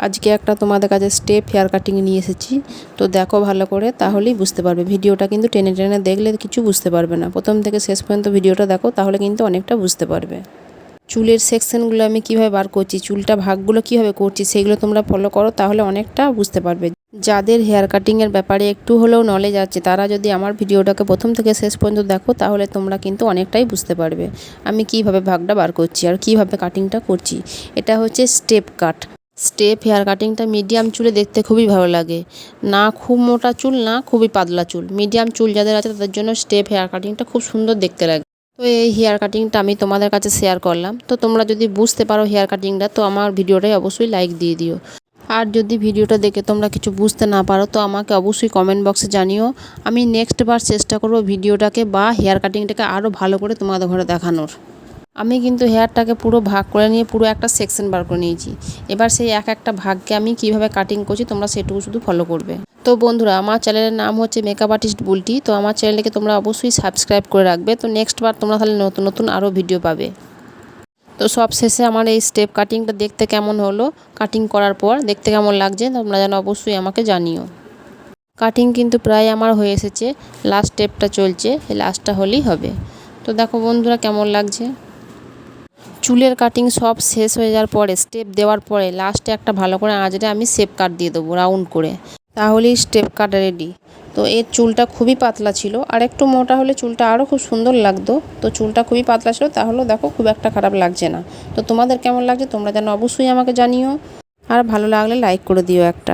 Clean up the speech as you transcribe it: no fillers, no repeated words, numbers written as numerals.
আজকে একটা তোমাদের কাছে স্টেপ হেয়ার কাটিং নিয়ে এসেছি। তো দেখো ভালো করে, তাহলেই বুঝতে পারবে। ভিডিওটা কিন্তু টেনে টেনে দেখলে কিছু বুঝতে পারবে না। প্রথম থেকে শেষ পর্যন্ত ভিডিওটা দেখো, তাহলে কিন্তু অনেকটা বুঝতে পারবে। চুলের সেকশনগুলো আমি কিভাবে বার করছি, চুলটা ভাগগুলো কিভাবে করছি, সেগুলো তোমরা ফলো করো, তাহলে অনেকটা বুঝতে পারবে। যাদের হেয়ার কাটিংয়ের ব্যাপারে একটু হলেও নলেজ আছে, তারা যদি আমার ভিডিওটাকে প্রথম থেকে শেষ পর্যন্ত দেখো, তাহলে তোমরা কিন্তু অনেকটাই বুঝতে পারবে আমি কিভাবে ভাগটা বার করছি আর কিভাবে কাটিংটা করছি। এটা হচ্ছে স্টেপ কাট। স্টেপ হেয়ার কাটিংটা মিডিয়াম চুলে দেখতে খুবই ভালো লাগে। না খুব মোটা চুল, না খুবই পাতলা চুল, মিডিয়াম চুল যাদের আছে তাদের জন্য স্টেপ হেয়ার কাটিংটা খুব সুন্দর দেখতে লাগে। তো এই হেয়ার কাটিংটা আমি তোমাদের কাছে শেয়ার করলাম। তো তোমরা যদি বুঝতে পারো হেয়ার কাটিংটা, তো আমার ভিডিওটাই অবশ্যই লাইক দিয়ে দিও। আর যদি ভিডিওটা দেখে তোমরা কিছু বুঝতে না পারো, তো আমাকে অবশ্যই কমেন্ট বক্সে জানিও। আমি নেক্সট বার চেষ্টা করব ভিডিওটাকে বা হেয়ার কাটিংটাকে আরও ভালো করে তোমাদের ঘরে দেখানোর। আমি কিন্তু হেয়ারটাকে পুরো ভাগ করে নিয়ে পুরো একটা সেকশন বার করে নিয়েছি। এবার সেই একটা ভাগকে আমি কিভাবে কাটিং করছি তোমরা সেটুকু শুধু ফলো করবে। তো বন্ধুরা, আমার চ্যানেলের নাম হচ্ছে মেকআপ আর্টিস্ট বুলটি। তো আমার চ্যানেলকে তোমরা অবশ্যই সাবস্ক্রাইব করে রাখবে। তো নেক্সট বার তোমরা তাহলে নতুন নতুন আরও ভিডিও পাবে। তো সব শেষে আমার এই স্টেপ কাটিংটা দেখতে কেমন হলো, কাটিং করার পর দেখতে কেমন লাগছে, তোমরা যেন অবশ্যই আমাকে জানিও। কাটিং কিন্তু প্রায় আমার হয়ে এসেছে, লাস্ট স্টেপটা চলছে, এই লাস্টটা হলেই হবে। তো দেখো বন্ধুরা কেমন লাগছে। চুলের কাটিং সব শেষ হয়ে যাওয়ার পরে, স্টেপ দেওয়ার পরে লাস্টে একটা ভালো করে আঁচড়ে আমি শেপ কাট দিয়ে দেবো রাউন্ড করে, তাহলেই স্টেপ কাট রেডি। তো এর চুলটা খুবই পাতলা ছিল, আর একটু মোটা হলে চুলটা আরও খুব সুন্দর লাগতো। তো চুলটা খুবই পাতলা ছিল, তাহলেও দেখো খুব একটা খারাপ লাগছে না। তো তোমাদের কেমন লাগছে তোমরা যেন অবশ্যই আমাকে জানিও। আর ভালো লাগলে লাইক করে দিও একটা।